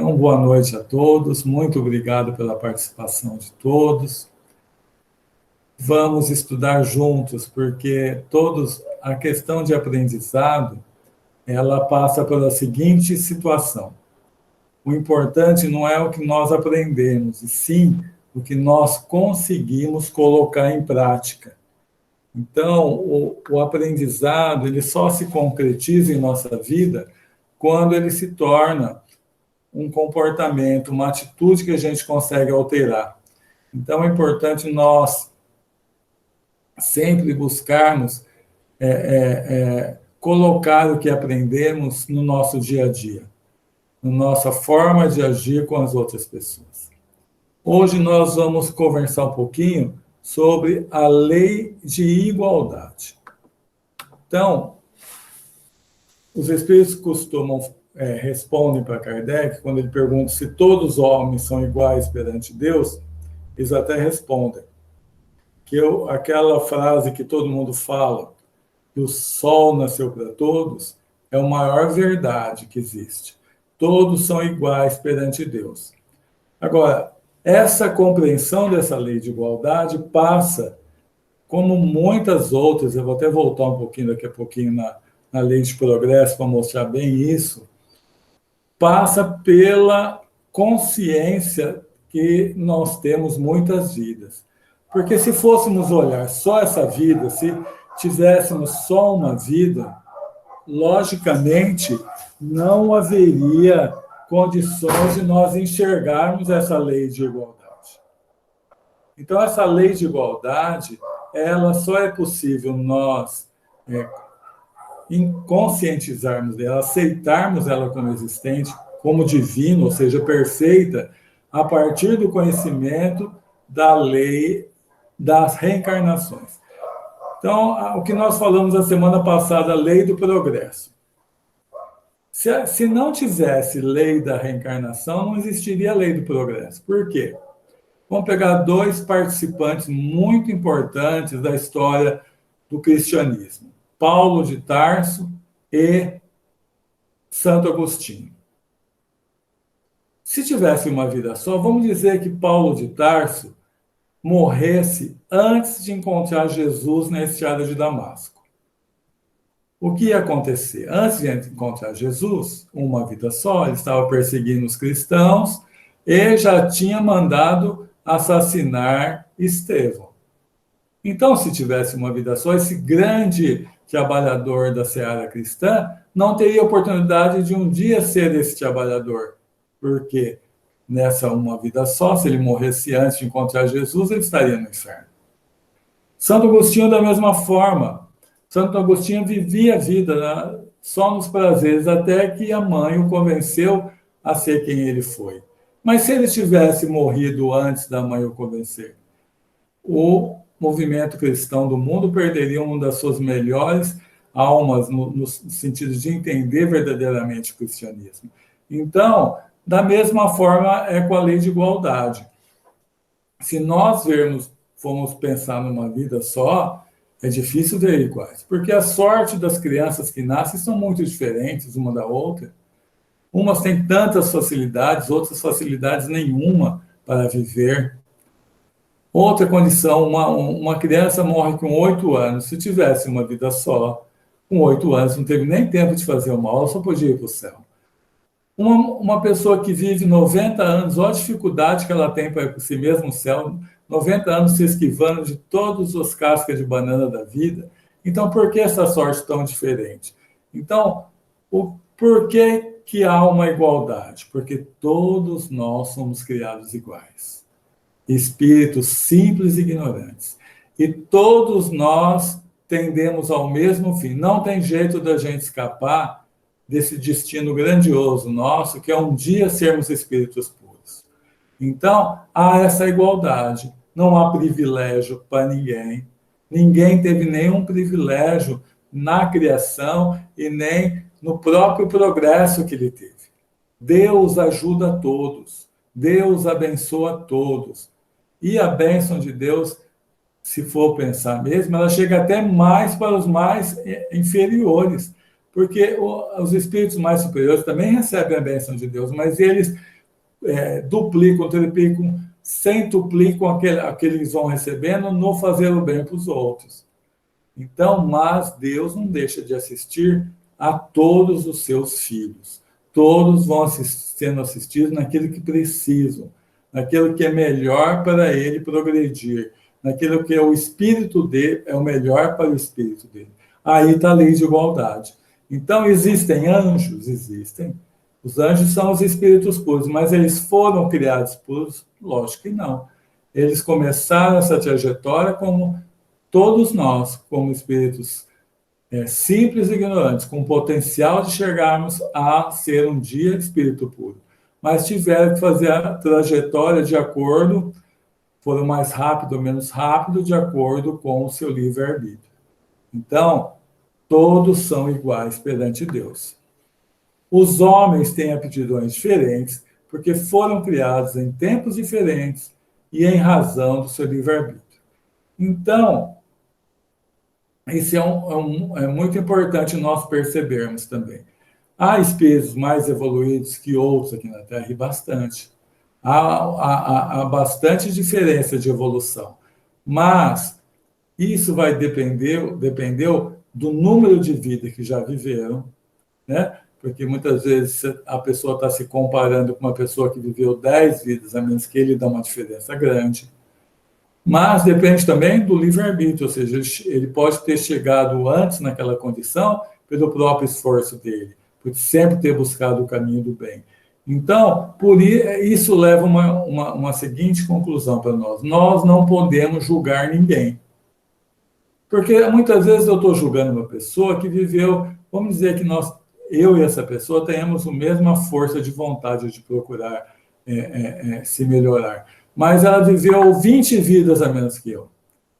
Então, boa noite a todos, muito obrigado pela participação de todos. Vamos estudar juntos, porque a questão de aprendizado, ela passa pela seguinte situação. O importante não é o que nós aprendemos, e sim o que nós conseguimos colocar em prática. Então, o aprendizado, ele só se concretiza em nossa vida quando ele se torna um comportamento, uma atitude que a gente consegue alterar. Então, é importante nós sempre buscarmos colocar o que aprendemos no nosso dia a dia, na nossa forma de agir com as outras pessoas. Hoje nós vamos conversar um pouquinho sobre a lei de igualdade. Então, os espíritos respondem para Kardec, quando ele pergunta se todos os homens são iguais perante Deus, eles até respondem que aquela frase que todo mundo fala, que o sol nasceu para todos, é a maior verdade que existe. Todos são iguais perante Deus. Agora, essa compreensão dessa lei de igualdade passa, como muitas outras, eu vou até voltar um pouquinho daqui a pouquinho na lei de progresso para mostrar bem isso, passa pela consciência que nós temos muitas vidas. Porque se fôssemos olhar só essa vida, se tivéssemos só uma vida, logicamente não haveria condições de nós enxergarmos essa lei de igualdade. Então, essa lei de igualdade, ela só é possível nós conscientizarmos dela, aceitarmos ela como existente, como divina, ou seja, perfeita, a partir do conhecimento da lei das reencarnações. Então, o que nós falamos a semana passada, a lei do progresso. Se não tivesse lei da reencarnação, não existiria a lei do progresso. Por quê? Vamos pegar dois participantes muito importantes da história do cristianismo. Paulo de Tarso e Santo Agostinho. Se tivesse uma vida só, vamos dizer que Paulo de Tarso morresse antes de encontrar Jesus na estrada de Damasco. O que ia acontecer? Antes de encontrar Jesus, uma vida só, ele estava perseguindo os cristãos e já tinha mandado assassinar Estevão. Então, se tivesse uma vida só, esse grande trabalhador da seara cristã não teria oportunidade de um dia ser esse trabalhador, porque nessa uma vida só, se ele morresse antes de encontrar Jesus, ele estaria no inferno. Santo Agostinho, da mesma forma. Santo Agostinho vivia a vida só nos prazeres, até que a mãe o convenceu a ser quem ele foi. Mas se ele tivesse morrido antes da mãe o convencer, o movimento cristão do mundo perderia uma das suas melhores almas no sentido de entender verdadeiramente o cristianismo. Então, da mesma forma é com a lei de igualdade. Se nós formos pensar numa vida só, é difícil ver iguais, porque a sorte das crianças que nascem são muito diferentes uma da outra. Umas têm tantas facilidades, outras facilidades nenhuma para viver. Outra condição, uma criança morre com 8 anos. Se tivesse uma vida só, com 8 anos, não teve nem tempo de fazer uma aula, só podia ir para o céu. Uma pessoa que vive 90 anos, olha a dificuldade que ela tem para ir para si mesmo céu, 90 anos se esquivando de todas as cascas de banana da vida. Então, por que essa sorte tão diferente? Então, por que há uma igualdade? Porque todos nós somos criados iguais. Espíritos simples e ignorantes. E todos nós tendemos ao mesmo fim. Não tem jeito da gente escapar desse destino grandioso nosso, que é um dia sermos espíritos puros. Então, há essa igualdade. Não há privilégio para ninguém. Ninguém teve nenhum privilégio na criação e nem no próprio progresso que ele teve. Deus ajuda a todos. Deus abençoa a todos. E a bênção de Deus, se for pensar mesmo, ela chega até mais para os mais inferiores, Porque os espíritos mais superiores também recebem a bênção de Deus, mas eles duplicam, triplicam, centuplicam aquele que eles vão recebendo no fazer o bem para os outros. Então, mas Deus não deixa de assistir a todos os seus filhos. Todos vão sendo assistidos naquilo que precisam, naquilo que é melhor para ele progredir, naquilo que é o espírito dele, é o melhor para o espírito dele. Aí está a lei de igualdade. Então, existem anjos? Existem. Os anjos são os espíritos puros, mas eles foram criados puros? Lógico que não. Eles começaram essa trajetória como todos nós, como espíritos simples e ignorantes, com potencial de chegarmos a ser um dia espírito puro. Mas tiveram que fazer a trajetória de acordo, foram mais rápido ou menos rápido, de acordo com o seu livre-arbítrio. Então, todos são iguais perante Deus. Os homens têm aptidões diferentes, porque foram criados em tempos diferentes e em razão do seu livre-arbítrio. Então, isso é muito importante nós percebermos também. Há espíritos mais evoluídos que outros aqui na Terra, e bastante. Há bastante diferença de evolução. Mas isso vai depender do número de vidas que já viveram, né? Porque muitas vezes a pessoa está se comparando com uma pessoa que viveu 10 vidas, a menos que ele dá uma diferença grande. Mas depende também do livre-arbítrio, ou seja, ele pode ter chegado antes naquela condição pelo próprio esforço dele, por sempre ter buscado o caminho do bem. Então, por isso leva uma seguinte conclusão para nós. Nós não podemos julgar ninguém. Porque muitas vezes eu estou julgando uma pessoa que viveu, vamos dizer que eu e essa pessoa tenhamos a mesma força de vontade de procurar se melhorar. Mas ela viveu 20 vidas a menos que eu.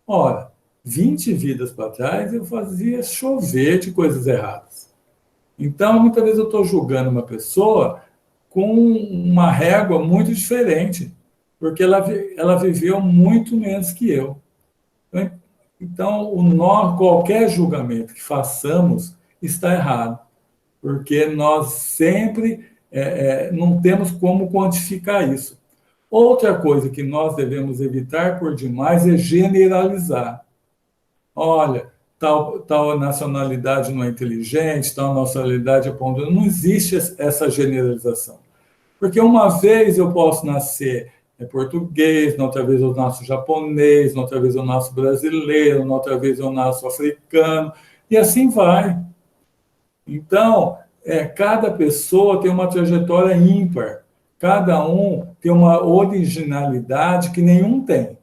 Ora, 20 vidas para trás eu fazia chover de coisas erradas. Então, muitas vezes eu estou julgando uma pessoa com uma régua muito diferente, porque ela viveu muito menos que eu. Então, qualquer julgamento que façamos está errado, porque nós sempre não temos como quantificar isso. Outra coisa que nós devemos evitar por demais é generalizar. Olha, tal nacionalidade não é inteligente, tal nacionalidade é pondera. Não existe essa generalização. Porque uma vez eu posso nascer português, na outra vez eu nasço japonês, na outra vez eu nasço brasileiro, na outra vez eu nasço africano, e assim vai. Então, cada pessoa tem uma trajetória ímpar. Cada um tem uma originalidade que nenhum tem.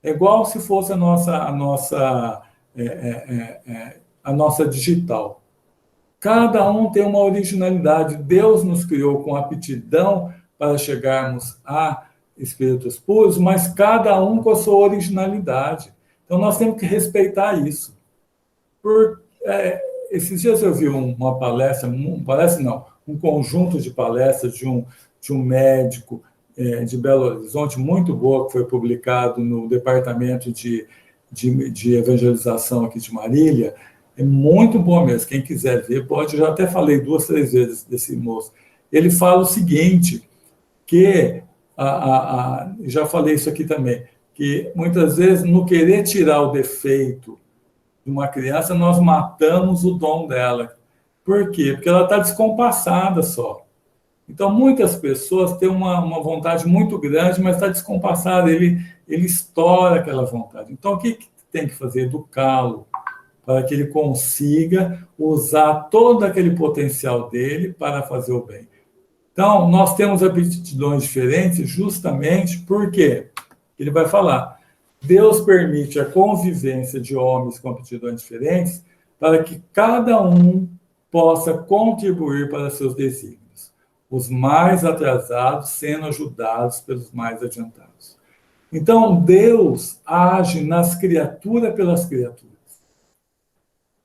É igual se fosse a nossa digital. Cada um tem uma originalidade. Deus nos criou com aptidão para chegarmos a espíritos puros, mas cada um com a sua originalidade. Então, nós temos que respeitar isso. Esses dias eu vi uma palestra, um conjunto de palestras de um médico de Belo Horizonte, muito boa, que foi publicado no Departamento de Evangelização aqui de Marília. É muito bom mesmo. Quem quiser ver, pode. Eu já até falei 2, 3 vezes desse moço. Ele fala o seguinte, que, já falei isso aqui também, que muitas vezes, no querer tirar o defeito de uma criança, nós matamos o dom dela. Por quê? Porque ela está descompassada só. Então, muitas pessoas têm uma vontade muito grande, mas está descompassada, ele estoura aquela vontade. Então, o que tem que fazer? Educá-lo, para que ele consiga usar todo aquele potencial dele para fazer o bem. Então, nós temos aptidões diferentes justamente porque ele vai falar, Deus permite a convivência de homens com aptidões diferentes para que cada um possa contribuir para seus desígnios. Os mais atrasados sendo ajudados pelos mais adiantados. Então, Deus age nas criaturas pelas criaturas.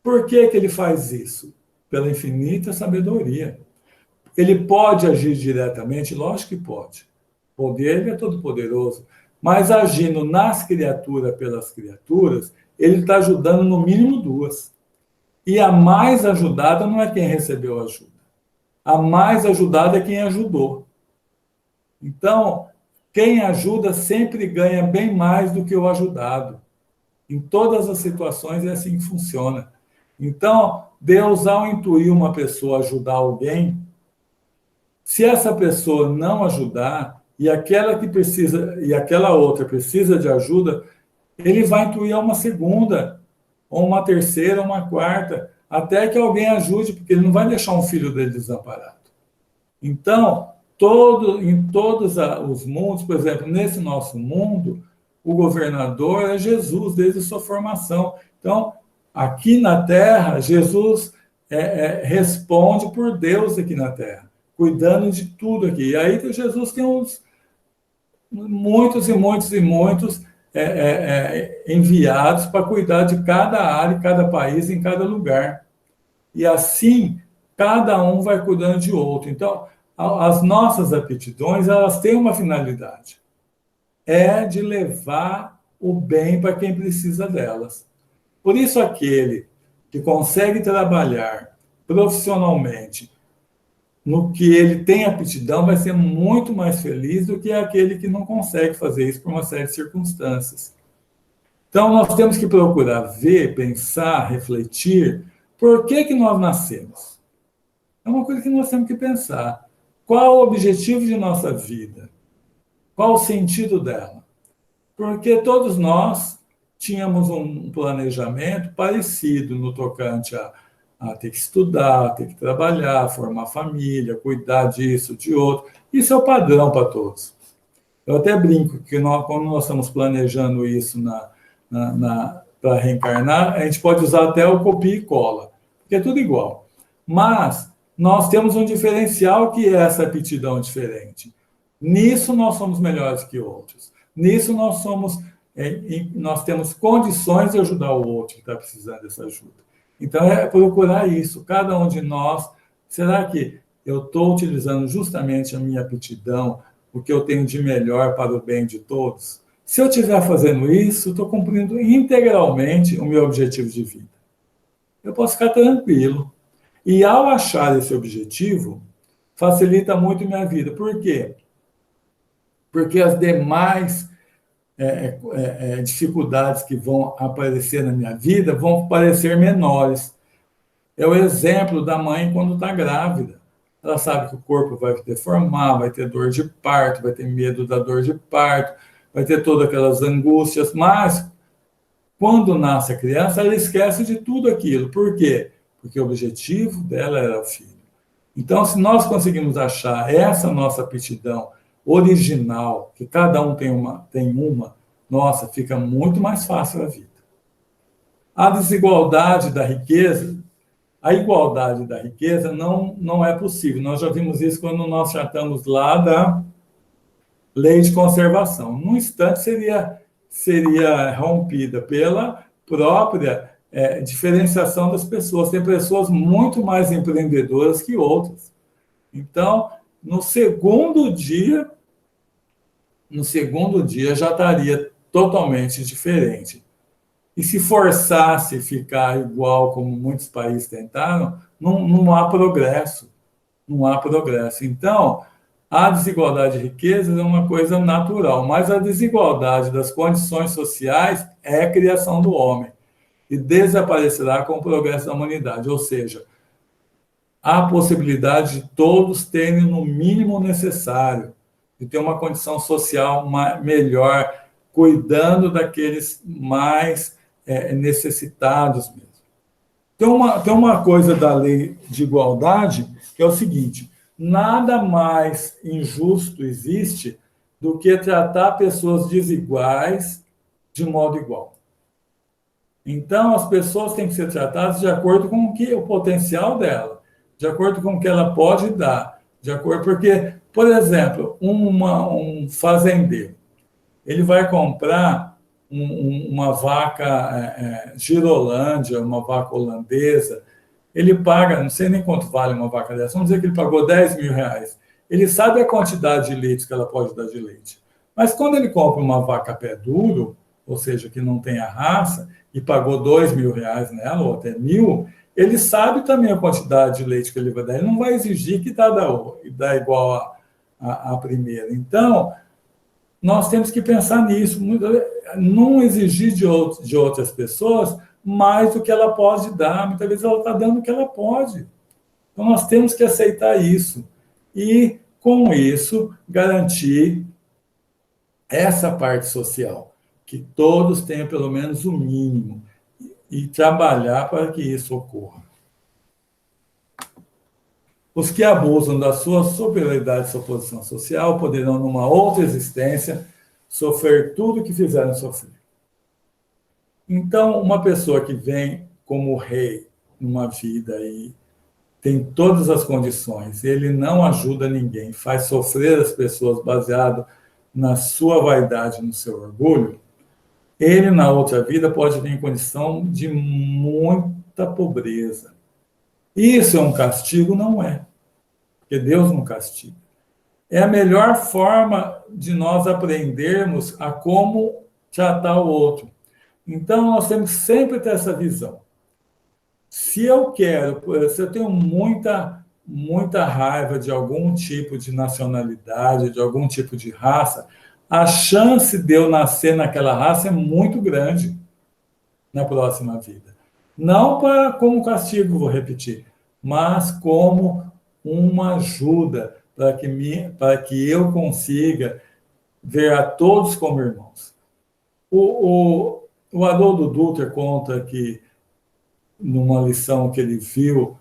Por que ele faz isso? Pela infinita sabedoria. Ele pode agir diretamente? Lógico que pode. O poder, ele é todo poderoso. Mas agindo nas criaturas pelas criaturas, ele está ajudando no mínimo 2. E a mais ajudada não é quem recebeu ajuda. A mais ajudada é quem ajudou. Então, quem ajuda sempre ganha bem mais do que o ajudado. Em todas as situações é assim que funciona. Então, Deus, ao intuir uma pessoa a ajudar alguém, se essa pessoa não ajudar e aquela que precisa e aquela outra precisa de ajuda, ele vai intuir uma segunda, ou uma terceira, ou uma quarta, até que alguém ajude, porque ele não vai deixar um filho dele desamparado. Então, em todos os mundos, por exemplo, nesse nosso mundo, o governador é Jesus desde sua formação. Então, aqui na Terra, Jesus responde por Deus aqui na Terra, cuidando de tudo aqui. E aí Jesus tem muitos e muitos e muitos enviados para cuidar de cada área, cada país, em cada lugar. E assim, cada um vai cuidando de outro. Então, as nossas aptidões, elas têm uma finalidade. É de levar o bem para quem precisa delas. Por isso, aquele que consegue trabalhar profissionalmente no que ele tem aptidão vai ser muito mais feliz do que aquele que não consegue fazer isso por uma série de circunstâncias. Então, nós temos que procurar ver, pensar, refletir por que nós nascemos. É uma coisa que nós temos que pensar. Qual o objetivo de nossa vida? Qual o sentido dela? Porque todos nós tínhamos um planejamento parecido no tocante a ter que estudar, ter que trabalhar, formar família, cuidar disso, de outro. Isso é o padrão para todos. Eu até brinco que quando nós estamos planejando isso para reencarnar, a gente pode usar até o copia e cola, porque é tudo igual. Mas nós temos um diferencial que é essa aptidão diferente. Nisso nós somos melhores que outros. Nisso nós temos condições de ajudar o outro que está precisando dessa ajuda. Então, é procurar isso. Cada um de nós, será que eu estou utilizando justamente a minha aptidão, o que eu tenho de melhor para o bem de todos? Se eu estiver fazendo isso, estou cumprindo integralmente o meu objetivo de vida. Eu posso ficar tranquilo. E ao achar esse objetivo, facilita muito minha vida. Por quê? Porque as demais dificuldades que vão aparecer na minha vida vão parecer menores. É o exemplo da mãe quando está grávida. Ela sabe que o corpo vai deformar, vai ter dor de parto, vai ter medo da dor de parto, vai ter todas aquelas angústias, mas quando nasce a criança, ela esquece de tudo aquilo. Por quê? Porque o objetivo dela era o filho. Então, se nós conseguimos achar essa nossa aptidão original, que cada um tem uma, nossa, fica muito mais fácil a vida. A desigualdade da riqueza, a igualdade da riqueza não é possível. Nós já vimos isso quando nós tratamos lá da lei de conservação. Num instante seria rompida pela própria diferenciação das pessoas. Tem pessoas muito mais empreendedoras que outras. Então, no segundo dia já estaria totalmente diferente. E se forçasse ficar igual, como muitos países tentaram, não há progresso. Não há progresso. Então, a desigualdade de riquezas é uma coisa natural, mas a desigualdade das condições sociais é a criação do homem e desaparecerá com o progresso da humanidade. Ou seja, há a possibilidade de todos terem no mínimo necessário, de ter uma condição social melhor, cuidando daqueles mais necessitados mesmo. Tem uma coisa da lei de igualdade que é o seguinte: nada mais injusto existe do que tratar pessoas desiguais de modo igual. Então, as pessoas têm que ser tratadas de acordo com o potencial dela, de acordo com o que ela pode dar, porque, por exemplo, um fazendeiro, ele vai comprar uma vaca girolândia, uma vaca holandesa, ele paga, não sei nem quanto vale uma vaca dessa, vamos dizer que ele pagou 10 mil reais. Ele sabe a quantidade de litros que ela pode dar de leite. Mas quando ele compra uma vaca pé duro, ou seja, que não tem a raça, e pagou 2 mil reais nela, ou até 1.000, ele sabe também a quantidade de leite que ele vai dar. Ele não vai exigir que dá igual a primeira. Então, nós temos que pensar nisso, não exigir de outras pessoas mais do que ela pode dar. Muitas vezes ela está dando o que ela pode. Então, nós temos que aceitar isso. E, com isso, garantir essa parte social, que todos tenham pelo menos o mínimo, e trabalhar para que isso ocorra. Os que abusam da sua superioridade e sua posição social poderão, numa outra existência, sofrer tudo o que fizeram sofrer. Então, uma pessoa que vem como rei numa vida e tem todas as condições, ele não ajuda ninguém, faz sofrer as pessoas baseado na sua vaidade, no seu orgulho, ele, na outra vida, pode vir em condição de muita pobreza. Isso é um castigo? Não é. Porque Deus não castiga. É a melhor forma de nós aprendermos a como tratar o outro. Então, nós temos que sempre ter essa visão. Se eu tenho muita raiva de algum tipo de nacionalidade, de algum tipo de raça, a chance de eu nascer naquela raça é muito grande na próxima vida. Não como castigo, vou repetir, mas como uma ajuda para que eu consiga ver a todos como irmãos. O Haroldo Dutra conta que, numa lição que ele viu,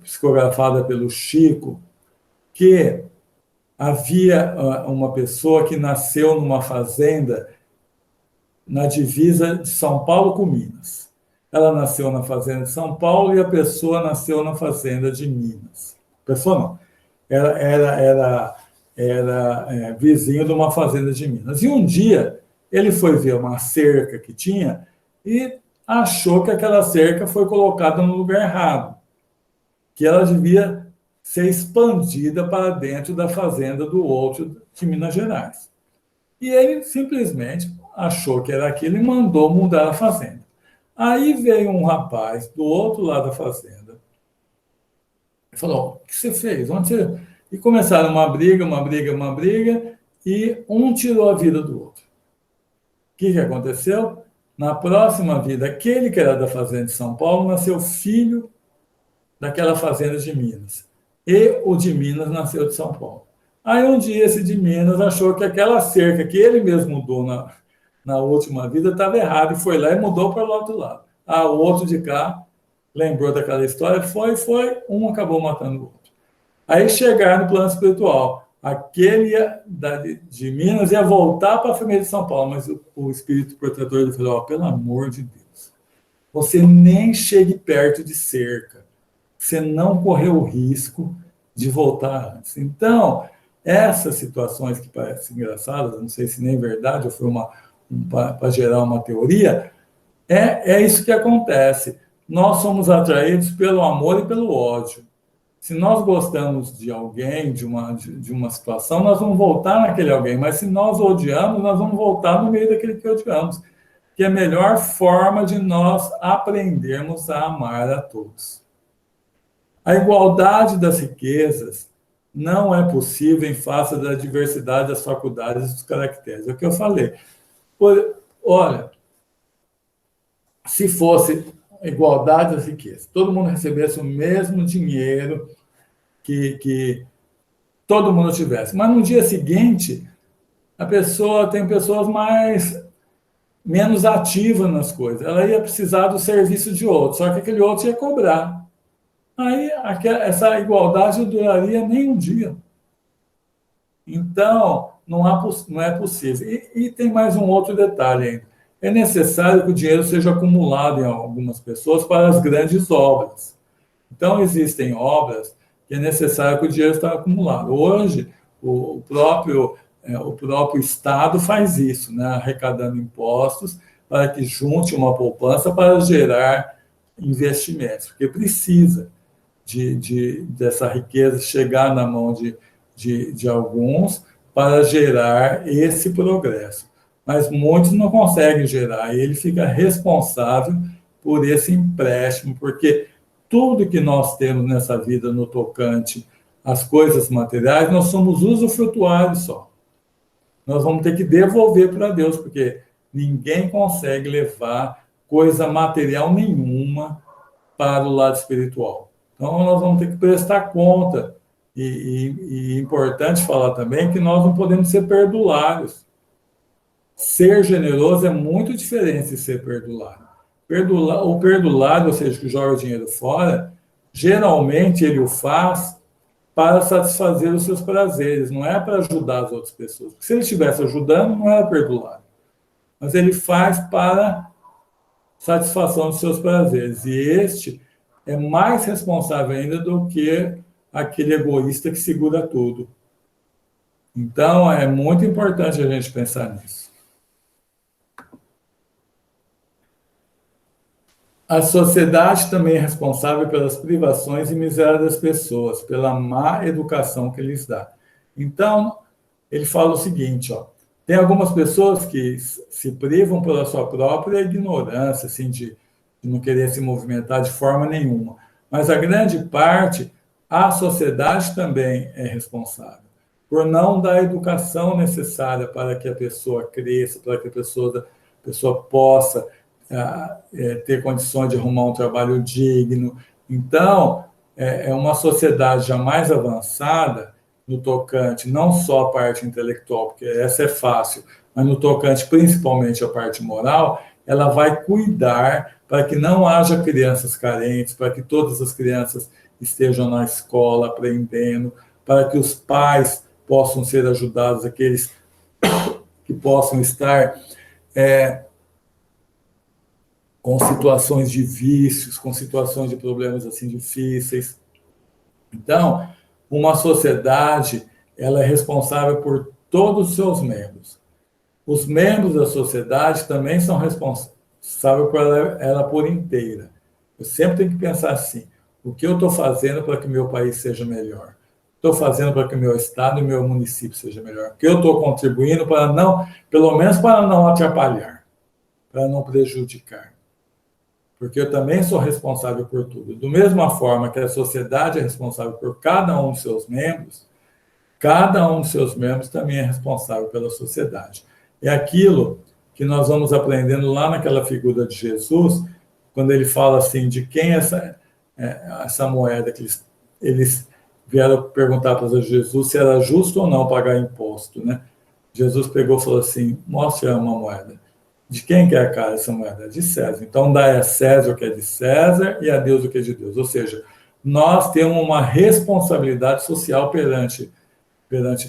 psicografada pelo Chico, que havia uma pessoa que nasceu numa fazenda na divisa de São Paulo com Minas. Ela nasceu na fazenda de São Paulo e a pessoa nasceu na fazenda de Minas. Pessoa não. Era vizinho de uma fazenda de Minas. E um dia ele foi ver uma cerca que tinha e achou que aquela cerca foi colocada no lugar errado, que ela devia ser expandida para dentro da fazenda do outro de Minas Gerais. E ele simplesmente achou que era aquilo e mandou mudar a fazenda. Aí veio um rapaz do outro lado da fazenda e falou: o que você fez? Onde você... E começaram uma briga, e um tirou a vida do outro. O que aconteceu? Na próxima vida, aquele que era da fazenda de São Paulo nasceu filho daquela fazenda de Minas. E o de Minas nasceu de São Paulo. Aí um dia esse de Minas achou que aquela cerca que ele mesmo mudou na última vida estava errada e foi lá e mudou para o outro lado. O outro de cá lembrou daquela história, foi, um acabou matando o outro. Aí chegaram no plano espiritual. Aquele de Minas ia voltar para a família de São Paulo, mas o espírito protetor ele falou: pelo amor de Deus, você nem chegue perto de cerca. Você não correu o risco de voltar antes. Então, essas situações que parecem engraçadas, não sei se nem é verdade, ou foi para gerar uma teoria, é isso que acontece. Nós somos atraídos pelo amor e pelo ódio. Se nós gostamos de alguém, de uma situação, nós vamos voltar naquele alguém. Mas se nós odiamos, nós vamos voltar no meio daquele que odiamos. Que é a melhor forma de nós aprendermos a amar a todos. A igualdade das riquezas não é possível em face da diversidade das faculdades e dos caracteres. É o que eu falei. Olha, se fosse igualdade das riquezas, todo mundo recebesse o mesmo dinheiro que todo mundo tivesse, mas no dia seguinte tem pessoas menos ativas nas coisas, ela ia precisar do serviço de outro, só que aquele outro ia cobrar. Aí essa igualdade não duraria nem um dia. Então, não é possível. E tem mais um outro detalhe ainda. É necessário que o dinheiro seja acumulado em algumas pessoas para as grandes obras. Então, existem obras que é necessário que o dinheiro esteja acumulado. Hoje, o próprio Estado faz isso, né? Arrecadando impostos para que junte uma poupança para gerar investimentos, porque precisa dessa riqueza chegar na mão de alguns para gerar esse progresso. Mas muitos não conseguem gerar, e ele fica responsável por esse empréstimo, porque tudo que nós temos nessa vida no tocante às coisas materiais, nós somos usufrutuários só. Nós vamos ter que devolver para Deus, porque ninguém consegue levar coisa material nenhuma para o lado espiritual. Então, nós vamos ter que prestar conta. E é importante falar também que nós não podemos ser perdulários. Ser generoso é muito diferente de ser perdulário. O perdulário, ou seja, que joga o dinheiro fora, geralmente ele o faz para satisfazer os seus prazeres, não é para ajudar as outras pessoas. Porque se ele estivesse ajudando, não era perdulário. Mas ele faz para satisfação dos seus prazeres. E este é mais responsável ainda do que aquele egoísta que segura tudo. Então, é muito importante a gente pensar nisso. A sociedade também é responsável pelas privações e miséria das pessoas, pela má educação que lhes dá. Então, ele fala o seguinte, ó, tem algumas pessoas que se privam pela sua própria ignorância, assim, de não querer se movimentar de forma nenhuma. Mas a grande parte, a sociedade também é responsável por não dar a educação necessária para que a pessoa cresça, para que a pessoa possa ter condições de arrumar um trabalho digno. Então, é uma sociedade já mais avançada no tocante, não só a parte intelectual, porque essa é fácil, mas no tocante principalmente a parte moral, ela vai cuidar para que não haja crianças carentes, para que todas as crianças estejam na escola aprendendo, para que os pais possam ser ajudados, aqueles que possam estar com situações de vícios, com situações de problemas assim difíceis. Então, uma sociedade, ela é responsável por todos os seus membros. Os membros da sociedade também são responsáveis por ela por inteira. Eu sempre tenho que pensar assim, o que eu estou fazendo para que o meu país seja melhor? Estou fazendo para que o meu estado e o meu município seja melhor? O que eu estou contribuindo para não, pelo menos para não atrapalhar, para não prejudicar? Porque eu também sou responsável por tudo. Da mesma forma que a sociedade é responsável por cada um dos seus membros, cada um dos seus membros também é responsável pela sociedade. É aquilo que nós vamos aprendendo lá naquela figura de Jesus, quando ele fala assim, de quem é essa moeda que eles vieram perguntar para Jesus se era justo ou não pagar imposto, né? Jesus pegou e falou assim, mostre uma moeda. De quem que é a cara essa moeda? De César. Então, dá a César o que é de César e a Deus o que é de Deus. Ou seja, nós temos uma responsabilidade social perante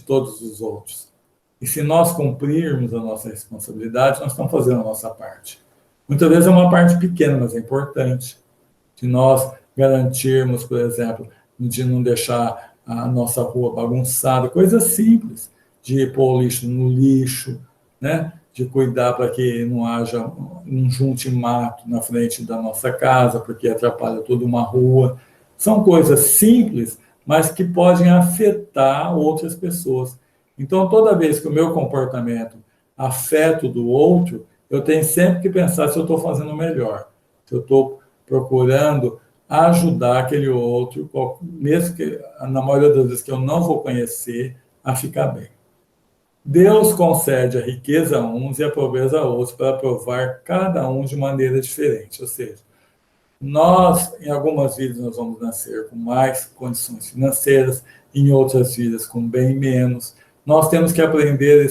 todos os outros. E se nós cumprirmos a nossa responsabilidade, nós estamos fazendo a nossa parte. Muitas vezes é uma parte pequena, mas é importante. De nós garantirmos, por exemplo, de não deixar a nossa rua bagunçada, coisas simples, de pôr o lixo no lixo, né? De cuidar para que não haja um junte mato na frente da nossa casa, porque atrapalha toda uma rua. São coisas simples, mas que podem afetar outras pessoas. Então, toda vez que o meu comportamento afeta o do outro, eu tenho sempre que pensar se eu estou fazendo melhor, se eu estou procurando ajudar aquele outro, mesmo que na maioria das vezes que eu não vou conhecer, a ficar bem. Deus concede a riqueza a uns e a pobreza a outros para provar cada um de maneira diferente. Ou seja, nós, em algumas vidas, nós vamos nascer com mais condições financeiras, em outras vidas com bem menos. Nós temos que aprender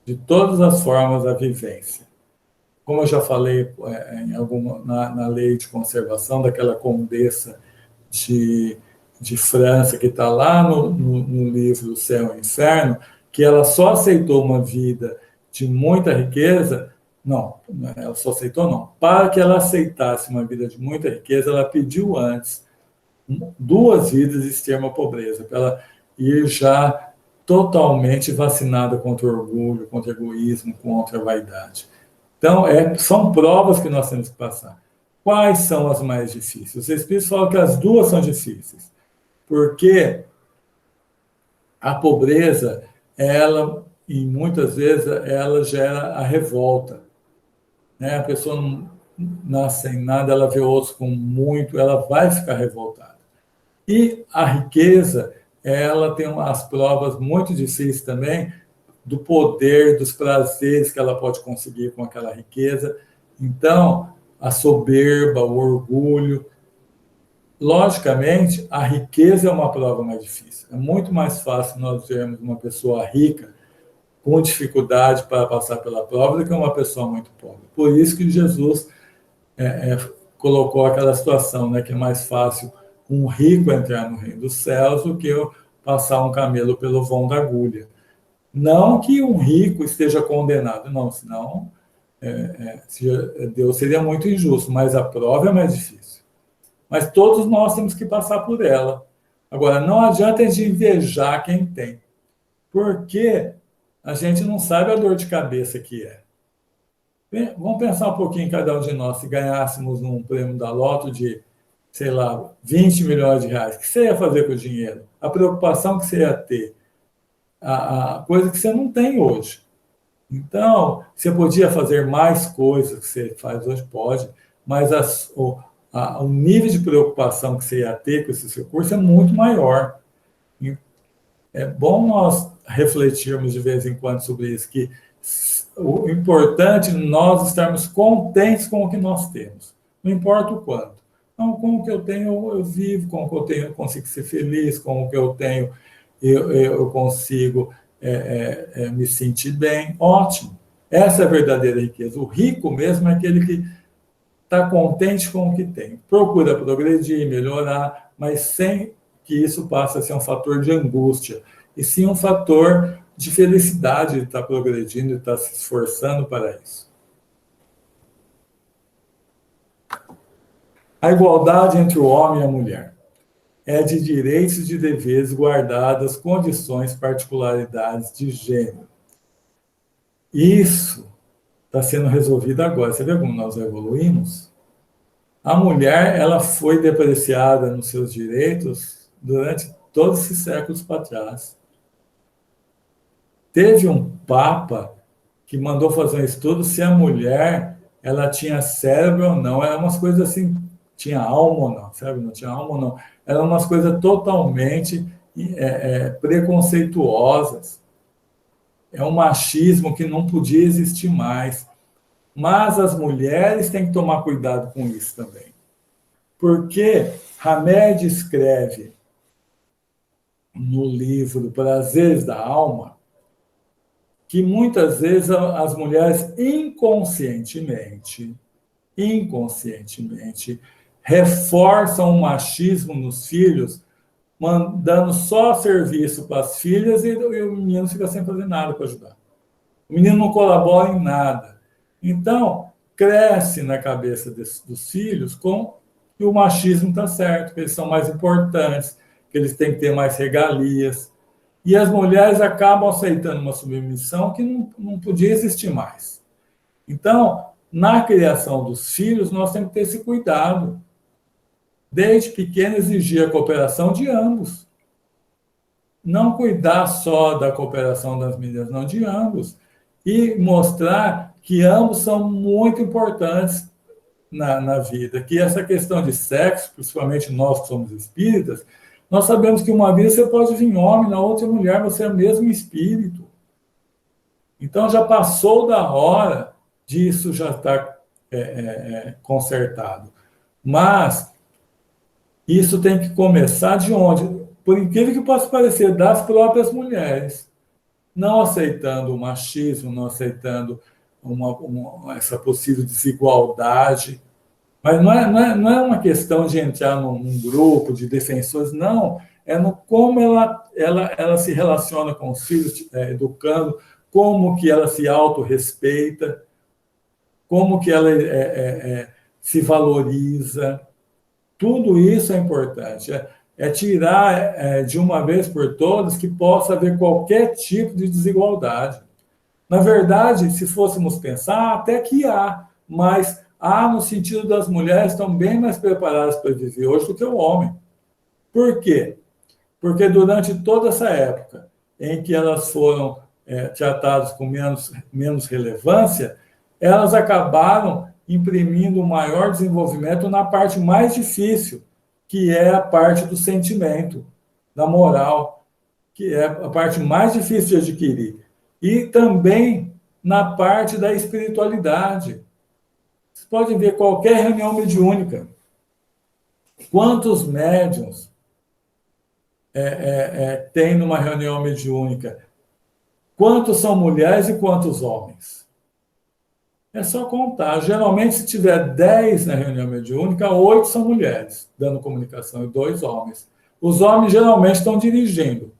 de todas as formas a vivência. Como eu já falei na lei de conservação daquela condessa de França, que está lá no livro O Céu e o Inferno, que ela só aceitou uma vida de muita riqueza, não, ela só aceitou não, para que ela aceitasse uma vida de muita riqueza, ela pediu antes 2 vidas de extrema pobreza, para ela ir já totalmente vacinada contra o orgulho, contra o egoísmo, contra a vaidade. Então, são provas que nós temos que passar. Quais são as mais difíceis? Os Espíritos falam que as 2 são difíceis, porque a pobreza, e muitas vezes, ela gera a revolta. Né? A pessoa nasce sem nada, ela vê outros com muito, ela vai ficar revoltada. E a riqueza, ela tem as provas muito difíceis também do poder, dos prazeres que ela pode conseguir com aquela riqueza. Então, a soberba, o orgulho. Logicamente, a riqueza é uma prova mais difícil. É muito mais fácil nós vermos uma pessoa rica com dificuldade para passar pela prova do que uma pessoa muito pobre. Por isso que Jesus colocou aquela situação, né, que é mais fácil um rico entrar no reino dos céus do que passar um camelo pelo vão da agulha. Não que um rico esteja condenado, não, senão Deus seria muito injusto, mas a prova é mais difícil. Mas todos nós temos que passar por ela. Agora, não adianta a gente invejar quem tem, porque a gente não sabe a dor de cabeça que é. Vamos pensar um pouquinho em cada um de nós, se ganhássemos um prêmio da Loto de, sei lá, 20 milhões de reais. O que você ia fazer com o dinheiro? A preocupação que você ia ter, a coisa que você não tem hoje. Então, você podia fazer mais coisas que você faz hoje, pode, mas o nível de preocupação que você ia ter com esse recurso é muito maior. É bom nós refletirmos de vez em quando sobre isso, que o importante é nós estarmos contentes com o que nós temos, não importa o quanto. Então, com o que eu tenho, eu vivo, com o que eu tenho, eu consigo ser feliz, com o que eu tenho, eu consigo me sentir bem, ótimo. Essa é a verdadeira riqueza. O rico mesmo é aquele que está contente com o que tem, procura progredir, melhorar, mas sem que isso passe a ser um fator de angústia, e sim um fator de felicidade de estar progredindo e estar se esforçando para isso. A igualdade entre o homem e a mulher é de direitos e de deveres guardadas condições, particularidades de gênero. Isso está sendo resolvido agora. Você vê como nós evoluímos? A mulher, ela foi depreciada nos seus direitos durante todos esses séculos para trás. Teve um papa que mandou fazer um estudo se a mulher ela tinha cérebro ou não. Eram umas coisas assim, tinha alma ou não, cérebro não tinha alma ou não. Eram umas coisas totalmente preconceituosas. É um machismo que não podia existir mais. Mas as mulheres têm que tomar cuidado com isso também. Porque Hamed escreve no livro Prazeres da Alma que muitas vezes as mulheres inconscientemente reforçam o machismo nos filhos, mandando só serviço para as filhas e o menino fica sem fazer nada para ajudar. O menino não colabora em nada. Então, cresce na cabeça dos filhos com que o machismo está certo, que eles são mais importantes, que eles têm que ter mais regalias. E as mulheres acabam aceitando uma submissão que não podia existir mais. Então, na criação dos filhos, nós temos que ter esse cuidado. Desde pequeno, exigir a cooperação de ambos. Não cuidar só da cooperação das meninas, não, de ambos. E mostrar que ambos são muito importantes na vida. Que essa questão de sexo, principalmente nós que somos espíritas, nós sabemos que uma vida você pode vir homem, na outra mulher você é o mesmo espírito. Então já passou da hora disso já estar consertado. Mas isso tem que começar de onde? Por incrível que possa parecer, das próprias mulheres. Não aceitando o machismo, não aceitando essa possível desigualdade. Mas não é uma questão de entrar num grupo de defensores, não. É no como ela se relaciona com os filhos, educando, como que ela se autorrespeita, como que ela se valoriza. Tudo isso é importante. É tirar de uma vez por todas que possa haver qualquer tipo de desigualdade. Na verdade, se fôssemos pensar, até que há, mas há no sentido das mulheres estão bem mais preparadas para viver hoje do que o homem. Por quê? Porque durante toda essa época em que elas foram tratadas com menos relevância, elas acabaram imprimindo um maior desenvolvimento na parte mais difícil, que é a parte do sentimento, da moral, que é a parte mais difícil de adquirir. E também na parte da espiritualidade. Vocês podem ver qualquer reunião mediúnica. Quantos médiuns tem numa reunião mediúnica? Quantos são mulheres e quantos homens? É só contar. Geralmente, se tiver 10 na reunião mediúnica, 8 são mulheres, dando comunicação, e 2 homens. Os homens geralmente estão dirigindo.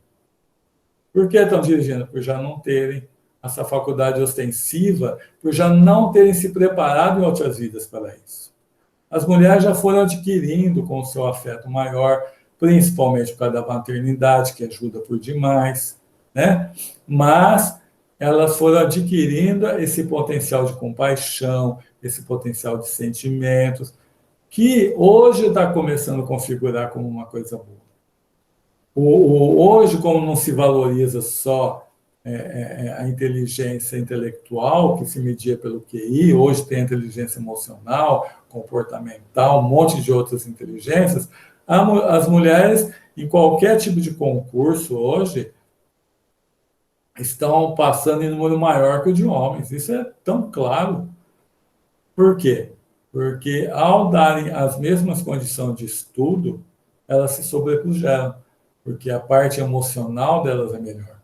Por que estão dirigindo? Por já não terem essa faculdade ostensiva, por já não terem se preparado em outras vidas para isso. As mulheres já foram adquirindo com o seu afeto maior, principalmente por causa da maternidade, que ajuda por demais, né? Mas elas foram adquirindo esse potencial de compaixão, esse potencial de sentimentos, que hoje está começando a configurar como uma coisa boa. Hoje, como não se valoriza só a inteligência intelectual, que se media pelo QI, hoje tem a inteligência emocional, comportamental, um monte de outras inteligências, as mulheres, em qualquer tipo de concurso hoje, estão passando em número maior que o de homens. Isso é tão claro. Por quê? Porque, ao darem as mesmas condições de estudo, elas se sobrepuseram, porque a parte emocional delas é melhor.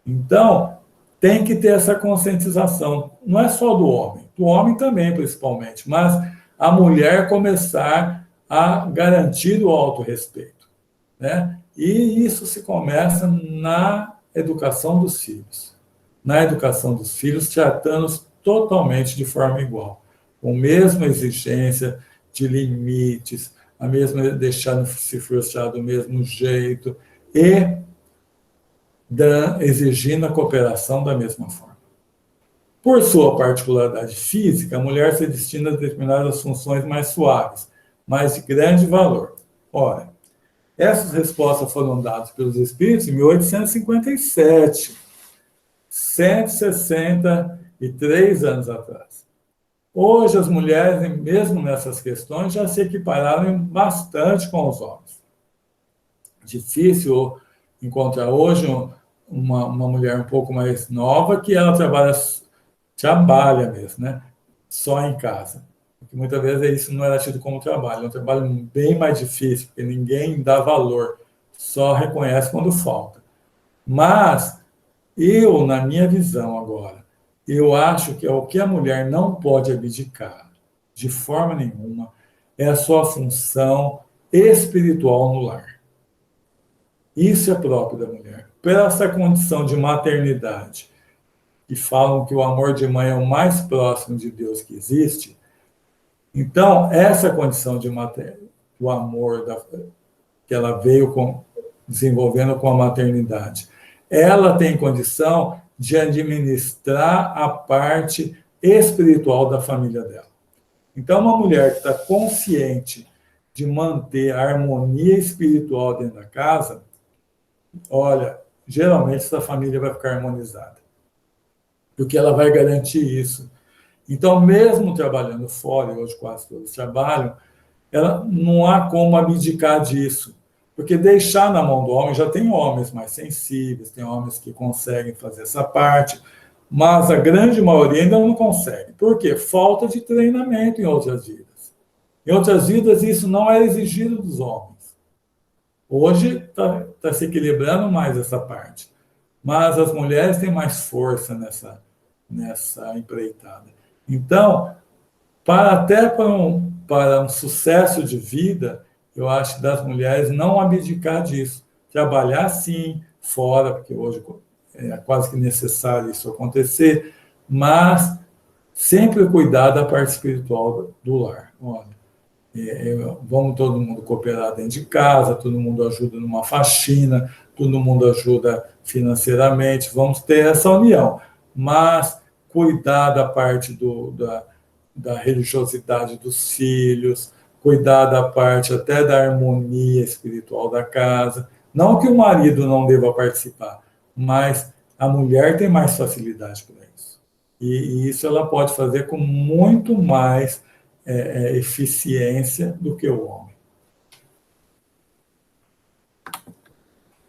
Então, tem que ter essa conscientização. Não é só do homem também, principalmente, mas a mulher começar a garantir o autorrespeito, né? E isso se começa na educação dos filhos. Na educação dos filhos, tratando-os totalmente de forma igual, com a mesma exigência de limites, a mesma deixar se frustrar do mesmo jeito e exigindo a cooperação da mesma forma. Por sua particularidade física, a mulher se destina a determinadas funções mais suaves, mas de grande valor. Ora, essas respostas foram dadas pelos espíritos em 1857, 163 anos atrás. Hoje, as mulheres, mesmo nessas questões, já se equipararam bastante com os homens. Difícil encontrar hoje uma mulher um pouco mais nova que ela trabalha mesmo, né? Só em casa. Porque muitas vezes isso não era tido como trabalho. É um trabalho bem mais difícil, porque ninguém dá valor, só reconhece quando falta. Mas eu, na minha visão agora, eu acho que o que a mulher não pode abdicar, de forma nenhuma, é a sua função espiritual no lar. Isso é próprio da mulher. Pela essa condição de maternidade, que falam que o amor de mãe é o mais próximo de Deus que existe, então, essa condição de o amor que ela veio desenvolvendo com a maternidade, ela tem condição de administrar a parte espiritual da família dela. Então, uma mulher que está consciente de manter a harmonia espiritual dentro da casa, olha, geralmente essa família vai ficar harmonizada, porque ela vai garantir isso. Então, mesmo trabalhando fora, e hoje quase todos trabalham, não há como abdicar disso, porque deixar na mão do homem, já tem homens mais sensíveis, tem homens que conseguem fazer essa parte, mas a grande maioria ainda não consegue. Por quê? Falta de treinamento em outras vidas. Em outras vidas, isso não é exigido dos homens. Hoje está se equilibrando mais essa parte, mas as mulheres têm mais força nessa empreitada. Então, para um sucesso de vida, eu acho das mulheres não abdicar disso. Trabalhar, sim, fora, porque hoje é quase que necessário isso acontecer, mas sempre cuidar da parte espiritual do lar. Olha, vamos todo mundo cooperar dentro de casa, todo mundo ajuda numa faxina, todo mundo ajuda financeiramente, vamos ter essa união, mas cuidar da parte da religiosidade dos filhos, cuidar da parte até da harmonia espiritual da casa. Não que o marido não deva participar, mas a mulher tem mais facilidade para isso. E isso ela pode fazer com muito mais eficiência do que o homem.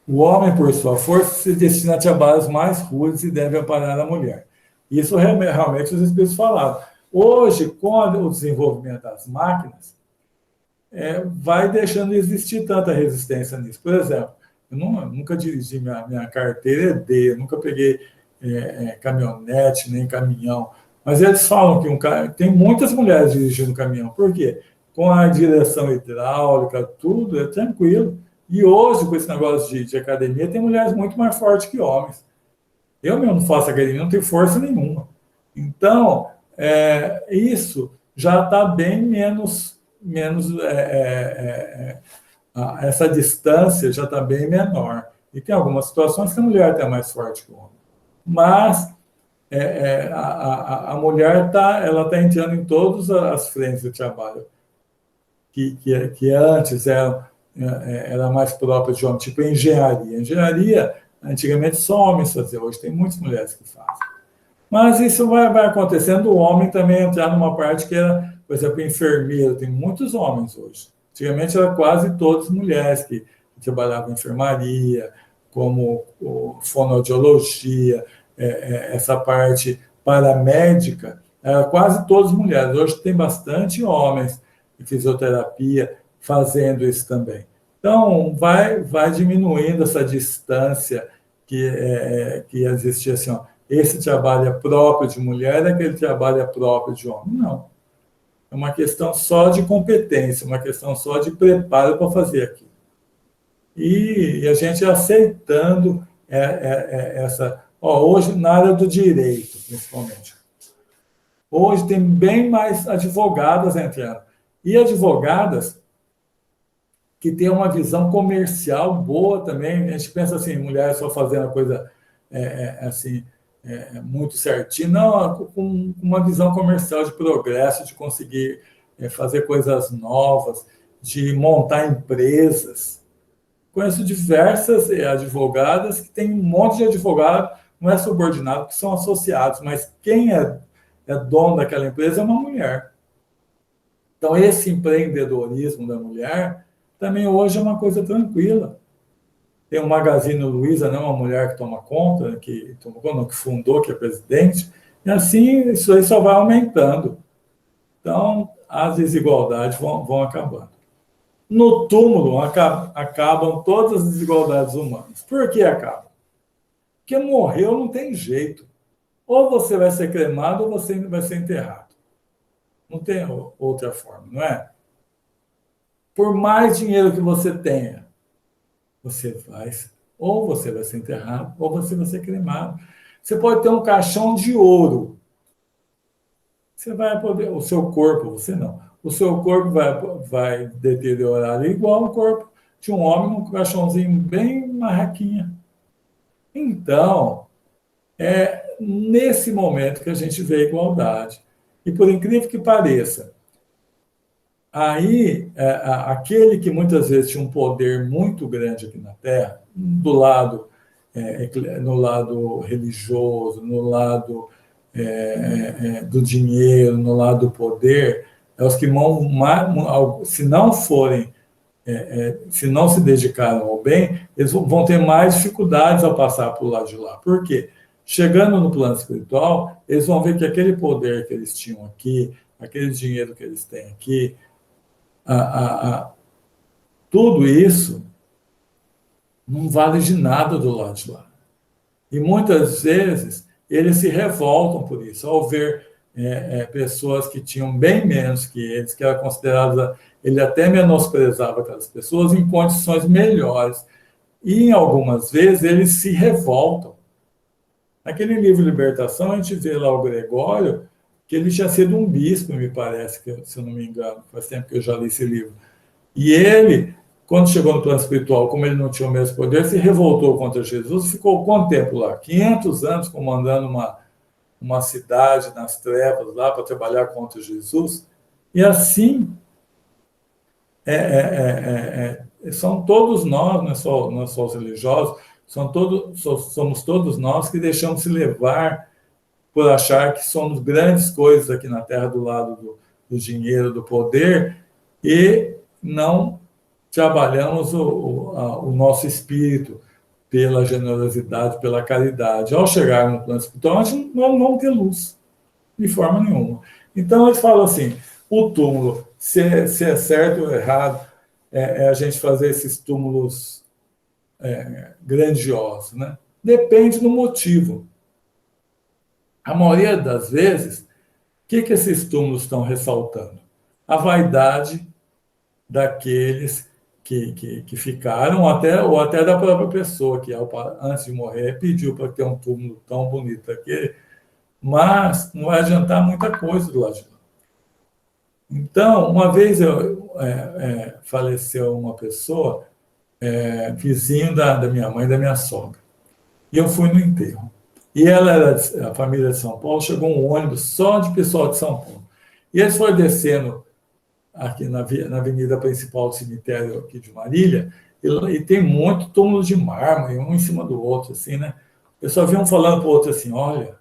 O homem, por sua força, se destina a trabalhos mais rudes e deve amparar a mulher. Isso realmente os espíritos falaram. Hoje, com o desenvolvimento das máquinas, vai deixando de existir tanta resistência nisso. Por exemplo, eu nunca dirigi, minha carteira é D, eu nunca peguei caminhonete, nem caminhão, mas eles falam que tem muitas mulheres dirigindo caminhão. Por quê? Com a direção hidráulica, tudo é tranquilo. E hoje, com esse negócio de academia, tem mulheres muito mais fortes que homens. Eu mesmo não faço academia, não tenho força nenhuma. Então, isso já está bem menos essa distância já está bem menor. E tem algumas situações que a mulher está mais forte que o homem. Mas a mulher ela tá entrando em todas as frentes do trabalho que antes era mais própria de homem, tipo engenharia. Engenharia, antigamente só homens faziam, hoje tem muitas mulheres que fazem. Mas isso vai acontecendo, o homem também entrar numa parte que era, por exemplo, enfermeiro, tem muitos homens hoje. Antigamente eram quase todas mulheres que trabalhavam em enfermaria, como fonoaudiologia, essa parte paramédica, eram quase todas mulheres. Hoje tem bastante homens em fisioterapia fazendo isso também. Então, vai diminuindo essa distância que existia assim, esse trabalho é próprio de mulher, aquele trabalho é próprio de homem. Não. É uma questão só de competência, uma questão só de preparo para fazer aquilo. E a gente aceitando essa... hoje, na área do direito, principalmente. Hoje tem bem mais advogadas entrando. E advogadas que têm uma visão comercial boa também. A gente pensa assim, mulheres só fazendo a coisa assim... muito certinho, não, com uma visão comercial de progresso, de conseguir fazer coisas novas, de montar empresas. Conheço diversas advogadas que tem um monte de advogado, não é subordinado, que são associados, mas quem é dono daquela empresa é uma mulher. Então, esse empreendedorismo da mulher também hoje é uma coisa tranquila. Tem o Magazine Luiza, não, uma mulher que toma conta, que fundou, que é presidente, e assim isso aí só vai aumentando. Então, as desigualdades vão acabando. No túmulo, acabam todas as desigualdades humanas. Por que acabam? Porque morreu não tem jeito. Ou você vai ser cremado ou você vai ser enterrado. Não tem outra forma, não é? Por mais dinheiro que você tenha, ou você vai ser enterrado, ou você vai ser cremado. Você pode ter um caixão de ouro. Você vai poder, o seu corpo, você não. O seu corpo vai deteriorar igual o corpo de um homem num caixãozinho bem marraquinha. Então, é nesse momento que a gente vê a igualdade. E por incrível que pareça, aí, aquele que muitas vezes tinha um poder muito grande aqui na Terra, no lado religioso, no lado do dinheiro, no lado do poder, é os que se não forem, se não se dedicaram ao bem, eles vão ter mais dificuldades ao passar para o lado de lá. Por quê? Chegando no plano espiritual, eles vão ver que aquele poder que eles tinham aqui, aquele dinheiro que eles têm aqui, tudo isso não vale de nada do lado de lá. E muitas vezes eles se revoltam por isso, ao ver pessoas que tinham bem menos que eles, que era considerada, ele até menosprezava aquelas pessoas em condições melhores. E em algumas vezes eles se revoltam. Naquele livro Libertação, a gente vê lá o Gregório, que ele tinha sido um bispo, me parece, se eu não me engano, faz tempo que eu já li esse livro. E ele, quando chegou no plano espiritual, como ele não tinha o mesmo poder, se revoltou contra Jesus e ficou quanto tempo lá? 500 anos comandando uma cidade nas trevas lá para trabalhar contra Jesus. E assim, são todos nós, não é só os religiosos, somos todos nós que deixamos se levar por achar que somos grandes coisas aqui na Terra do lado do dinheiro, do poder, e não trabalhamos o nosso espírito pela generosidade, pela caridade. Ao chegar no plano espiritual, nós não vamos ter luz, de forma nenhuma. Então, eles falam assim, o túmulo, se é certo ou errado, é a gente fazer esses túmulos grandiosos, né? Depende do motivo. A maioria das vezes, o que esses túmulos estão ressaltando? A vaidade daqueles que ficaram, ou até da própria pessoa, que antes de morrer pediu para ter um túmulo tão bonito aquele, mas não vai adiantar muita coisa do lado de lá. Então, uma vez faleceu uma pessoa, vizinho da minha mãe e da minha sogra, e eu fui no enterro. E ela era a família de São Paulo, chegou um ônibus só de pessoal de São Paulo. E eles foram descendo aqui na avenida principal do cemitério aqui de Marília, e tem muito túmulo de mármore, um em cima do outro, assim, né? Eu só vi um falando para o outro assim, olha,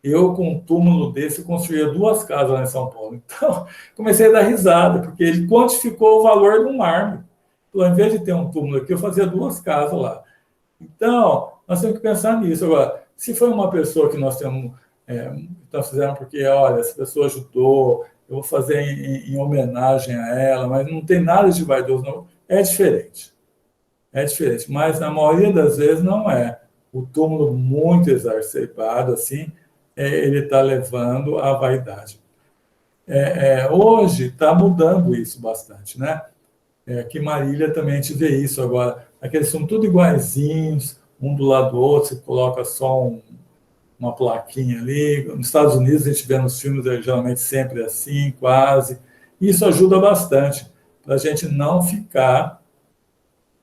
eu com um túmulo desse construía 2 casas lá em São Paulo. Então, comecei a dar risada, porque ele quantificou o valor do mármore. Então, ao invés de ter um túmulo aqui, eu fazia 2 casas lá. Então, nós temos que pensar nisso. Agora, se foi uma pessoa que nós fizemos porque, olha, essa pessoa ajudou, eu vou fazer em homenagem a ela, mas não tem nada de vaidoso, não. É diferente. É diferente, mas na maioria das vezes não é. O túmulo muito exacerbado, assim, ele está levando à vaidade. Hoje está mudando isso bastante, né? Aqui em Marília também a gente vê isso agora. Aqueles são tudo iguaizinhos, um do lado do outro, você coloca só uma plaquinha ali. Nos Estados Unidos, a gente vê nos filmes, geralmente sempre assim, quase. Isso ajuda bastante para a gente não ficar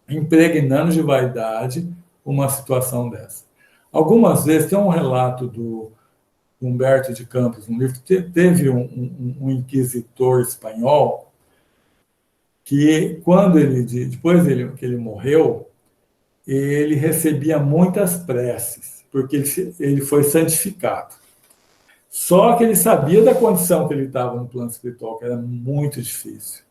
impregnando de vaidade uma situação dessa. Algumas vezes, tem um relato do Humberto de Campos, no livro, que teve um inquisitor espanhol que, depois que ele morreu, ele recebia muitas preces, porque ele foi santificado. Só que ele sabia da condição que ele estava no plano espiritual, que era muito difícil.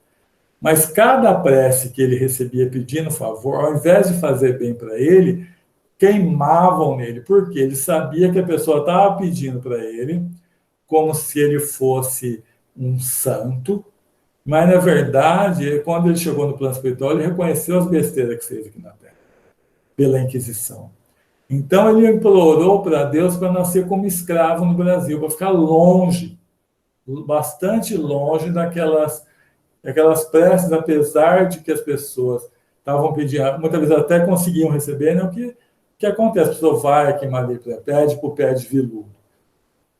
Mas cada prece que ele recebia pedindo favor, ao invés de fazer bem para ele, queimavam nele, porque ele sabia que a pessoa estava pedindo para ele como se ele fosse um santo, mas, na verdade, quando ele chegou no plano espiritual, ele reconheceu as besteiras que fez aqui na Terra, pela Inquisição. Então, ele implorou para Deus para nascer como escravo no Brasil, para ficar longe, bastante longe daquelas preces, apesar de que as pessoas estavam pedindo, muitas vezes até conseguiam receber, né? O que acontece? A pessoa vai aqui em Marília, pede para o pé de veludo.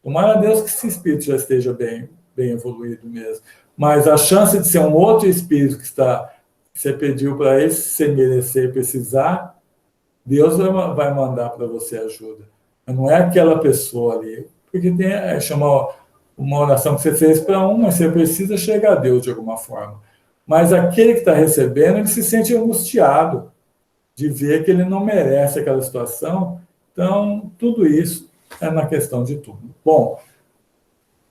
Tomara a Deus que esse espírito já esteja bem evoluído mesmo. Mas a chance de ser um outro espírito que você pediu para ele, se você merecer e precisar, Deus vai mandar para você ajuda. Mas não é aquela pessoa ali. Porque chama uma oração que você fez para um, mas você precisa chegar a Deus de alguma forma. Mas aquele que está recebendo, ele se sente angustiado de ver que ele não merece aquela situação. Então, tudo isso é na questão de tudo. Bom,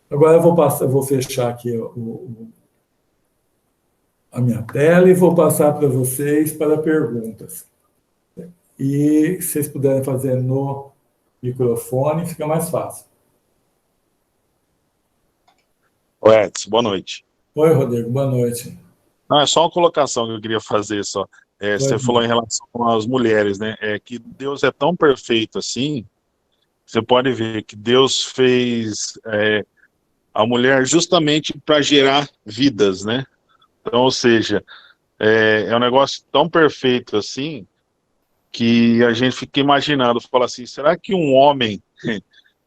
agora eu vou fechar aqui a minha tela e vou passar para vocês para perguntas. E se vocês puderem fazer no microfone, fica mais fácil. Oi, Edson, boa noite. Oi, Rodrigo, boa noite. Não, é só uma colocação que eu queria fazer só. Você falou em relação às mulheres, né? Que Deus é tão perfeito assim, você pode ver que Deus fez a mulher justamente para gerar vidas, né? Então, ou seja, é um negócio tão perfeito assim, que a gente fica imaginando, fala assim, será que um homem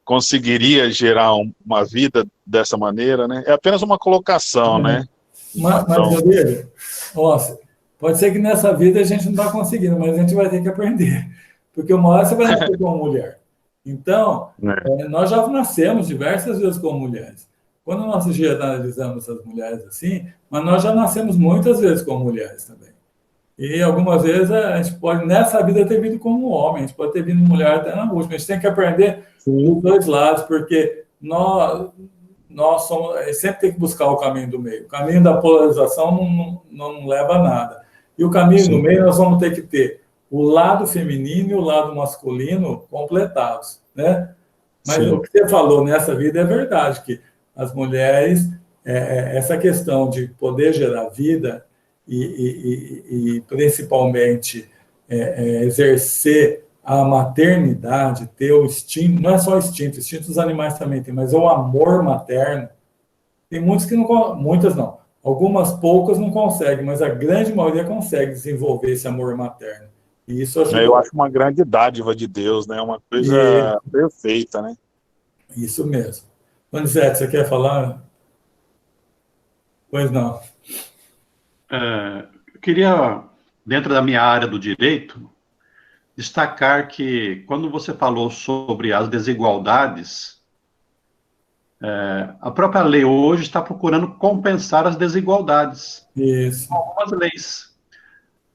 conseguiria gerar uma vida dessa maneira, né? É apenas uma colocação, né? Mas Rodrigo, nossa, pode ser que nessa vida a gente não está conseguindo, mas a gente vai ter que aprender. Porque uma hora você vai nascer como mulher. Então, nós já nascemos diversas vezes como mulheres. Quando nós analisamos as mulheres assim, mas nós já nascemos muitas vezes como mulheres também. E algumas vezes a gente pode, nessa vida, ter vindo como homem, a gente pode ter vindo mulher até na última. A gente tem que aprender dos dois lados, porque nós somos, sempre tem que buscar o caminho do meio. O caminho da polarização não leva a nada. E o caminho do meio nós vamos ter que ter o lado feminino e o lado masculino completados, né? Mas o que você falou nessa vida é verdade, que as mulheres, essa questão de poder gerar vida e principalmente exercer a maternidade, ter o instinto, não é só instinto, instinto dos animais também tem, mas é o amor materno. Tem muitos que não, muitas não, algumas poucas não conseguem, mas a grande maioria consegue desenvolver esse amor materno. E isso ajuda. Eu acho uma grande dádiva de Deus, né? Uma coisa perfeita, né? Isso mesmo. Donizete, você quer falar? Pois não. Eu queria, dentro da minha área do direito, destacar que, quando você falou sobre as desigualdades, a própria lei hoje está procurando compensar as desigualdades. Isso. Com algumas leis.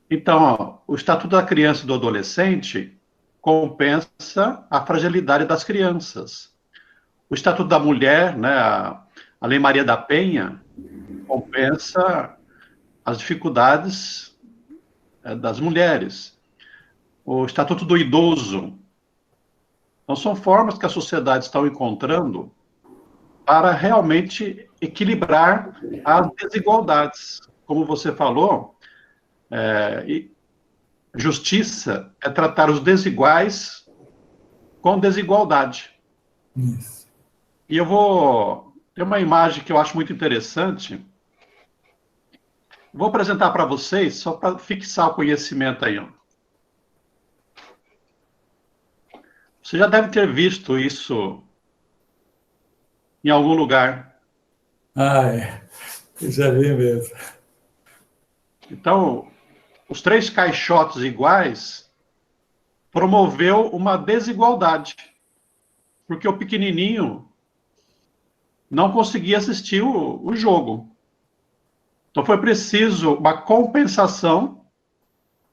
Então, ó, o Estatuto da Criança e do Adolescente compensa a fragilidade das crianças. O Estatuto da Mulher, né, a Lei Maria da Penha, compensa as dificuldades das mulheres. O Estatuto do Idoso. Então, são formas que a sociedade está encontrando para realmente equilibrar as desigualdades. Como você falou, justiça é tratar os desiguais com desigualdade. Isso. E eu vou ter uma imagem que eu acho muito interessante. Vou apresentar para vocês, só para fixar o conhecimento aí. Ó. Você já deve ter visto isso em algum lugar. Eu já vi mesmo. Então, os 3 caixotes iguais promoveu uma desigualdade, porque o pequenininho não conseguia assistir o jogo. Então, foi preciso uma compensação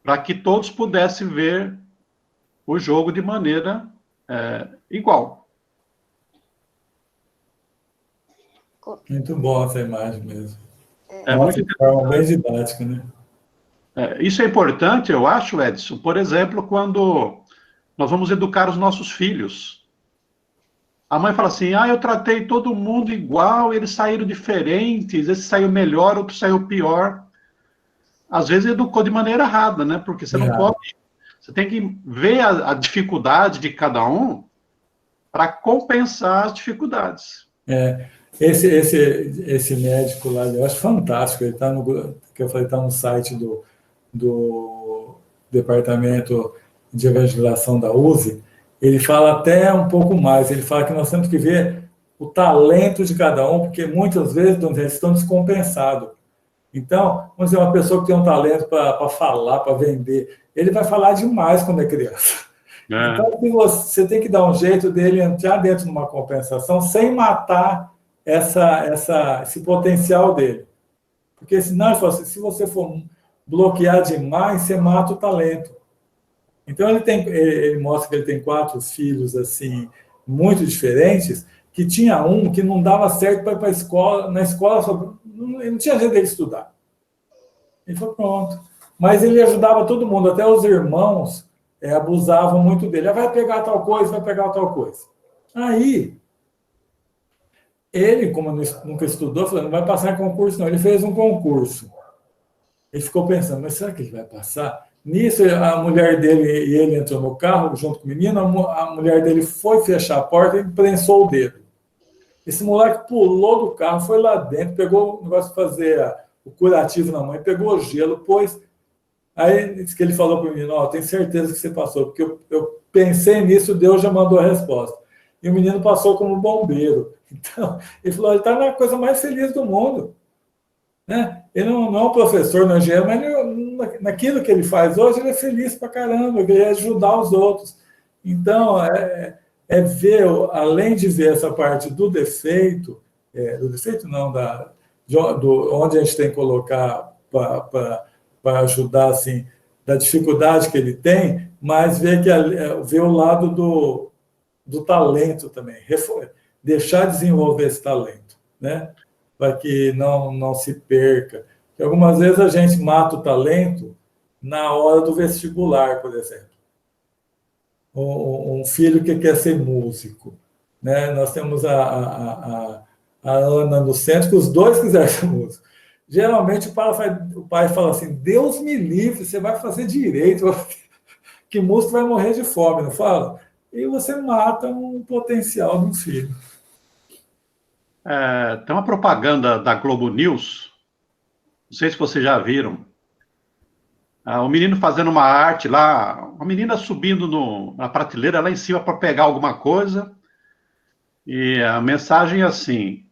para que todos pudessem ver o jogo de maneira igual. Muito bom essa imagem mesmo. Muito forma bem didática, né? Isso é importante, eu acho, Edson, por exemplo, quando nós vamos educar os nossos filhos. A mãe fala assim, eu tratei todo mundo igual, eles saíram diferentes, esse saiu melhor, outro saiu pior. Às vezes educou de maneira errada, né? Porque você não pode... Você tem que ver a dificuldade de cada um para compensar as dificuldades. Esse médico lá, eu acho fantástico, ele está no site do Departamento de Evangelização da USE, ele fala até um pouco mais, ele fala que nós temos que ver o talento de cada um, porque muitas vezes eles estão descompensados. Então, vamos dizer, uma pessoa que tem um talento para falar, para vender, ele vai falar demais quando é criança. Então, você tem que dar um jeito dele entrar dentro de uma compensação sem matar esse potencial dele. Porque senão, ele fala assim, se você for bloquear demais, você mata o talento. Então, ele mostra que ele tem 4 filhos, assim, muito diferentes, que tinha um que não dava certo para ir para a escola, na escola não tinha jeito dele estudar. Ele falou, pronto. Mas ele ajudava todo mundo, até os irmãos abusavam muito dele. Vai pegar tal coisa, vai pegar tal coisa. Aí, ele, como nunca estudou, falou, não vai passar em concurso, não. Ele fez um concurso. Ele ficou pensando, mas será que ele vai passar? Nisso, a mulher dele e ele entrou no carro junto com o menino, a mulher dele foi fechar a porta e prensou o dedo. Esse moleque pulou do carro, foi lá dentro, pegou o negócio de fazer o curativo na mão, pegou o gelo, pôs. Aí disse que ele falou para o menino, tenho certeza que você passou, porque eu pensei nisso, Deus já mandou a resposta. E o menino passou como bombeiro. Então, ele falou, ele está na coisa mais feliz do mundo. Né? Ele não é um professor, não é engenheiro, mas naquilo que ele faz hoje, ele é feliz pra caramba, ele quer ajudar os outros. Então, ver, além de ver essa parte do defeito não, onde a gente tem que colocar para ajudar, assim, da dificuldade que ele tem, mas ver o lado do talento também. deixar desenvolver esse talento, né? Para que não se perca. Porque algumas vezes a gente mata o talento na hora do vestibular, por exemplo. Um filho que quer ser músico, né? Nós temos a Ana no centro, que os dois quiserem ser músicos. Geralmente o pai fala assim, Deus me livre, você vai fazer direito, que músico vai morrer de fome, não fala? E você mata um potencial de um filho. Tem uma propaganda da Globo News, não sei se vocês já viram, o menino fazendo uma arte lá, uma menina subindo na prateleira lá em cima para pegar alguma coisa, e a mensagem é assim,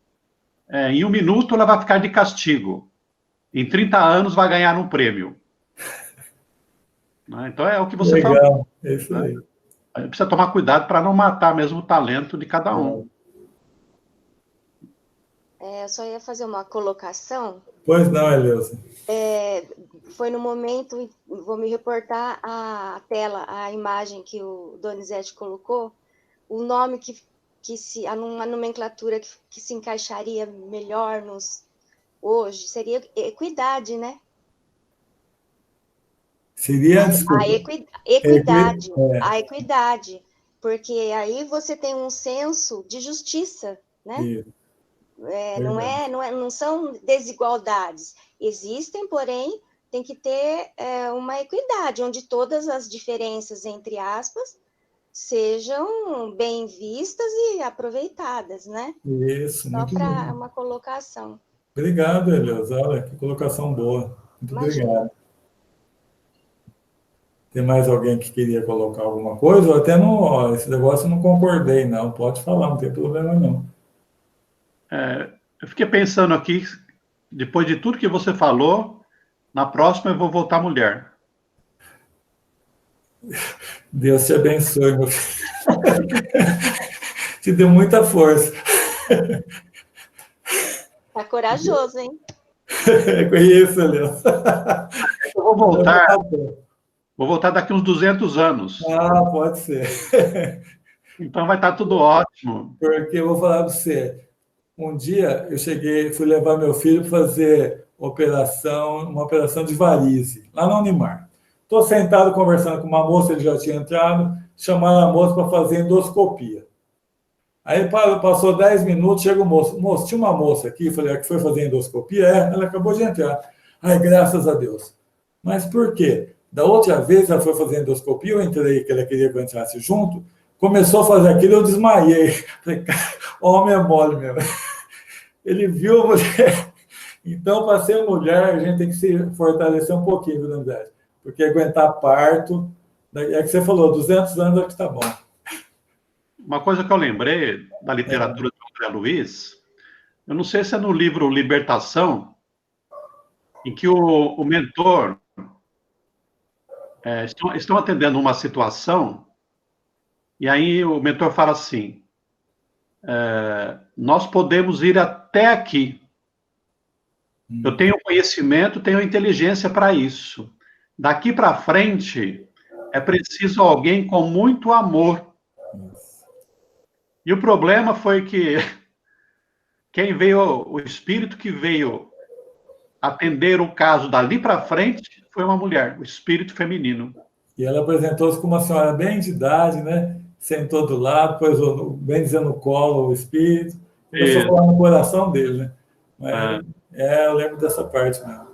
em 1 minuto ela vai ficar de castigo, em 30 anos vai ganhar um prêmio. Então é o que você Legal, falou. é isso aí. Precisa tomar cuidado para não matar mesmo o talento de cada um. Eu só ia fazer uma colocação. Pois não, Eleusa. Foi no momento, vou me reportar a tela, a imagem que o Donizete colocou, o nome uma nomenclatura que se encaixaria melhor hoje seria equidade, né? Seria, desculpa. Equidade, a equidade, porque aí você tem um senso de justiça, né? Não são desigualdades, existem, porém, tem que ter uma equidade, onde todas as diferenças, entre aspas, sejam bem vistas e aproveitadas, né? Isso, só para uma colocação. Obrigado, Eleusa. Olha, que colocação boa. Muito obrigado. Tem mais alguém que queria colocar alguma coisa? Ou até esse negócio eu não concordei, não. Pode falar, não tem problema, não. Eu fiquei pensando aqui, depois de tudo que você falou, na próxima eu vou voltar mulher. Deus te abençoe, meu filho. Te deu muita força. Tá corajoso, hein? Conheço, Eleusa. Eu vou voltar daqui uns 200 anos. Pode ser. Então vai estar tudo ótimo. Porque eu vou falar para você, um dia eu fui levar meu filho para fazer uma operação de varize, lá no Unimar. Estou sentado conversando com uma moça, ele já tinha entrado, chamaram a moça para fazer endoscopia. Aí passou 10 minutos, chega o moço. Moço, tinha uma moça aqui, falei, que foi fazer endoscopia? Ela acabou de entrar. Ai, graças a Deus. Mas por quê? Da outra vez ela foi fazer endoscopia, eu entrei, que ela queria que eu entrasse junto, começou a fazer aquilo, eu desmaiei. Falei, cara, homem é mole mesmo. Ele viu a mulher. Então, para ser mulher, a gente tem que se fortalecer um pouquinho, na verdade. Porque aguentar parto, é que você falou, 200 anos é que está bom. Uma coisa que eu lembrei da literatura de André Luiz, eu não sei se é no livro Libertação, em que o mentor estão atendendo uma situação, e aí o mentor fala assim, nós podemos ir até aqui. Eu tenho conhecimento, tenho inteligência para isso. Daqui para frente, é preciso alguém com muito amor. E o problema foi que o espírito que veio atender o caso dali para frente foi uma mulher, o espírito feminino. E ela apresentou-se como uma senhora bem de idade, né? Sentou do lado, pôs bem dizendo no colo o espírito, começou a falar no coração dele, né? Mas, eu lembro dessa parte mesmo.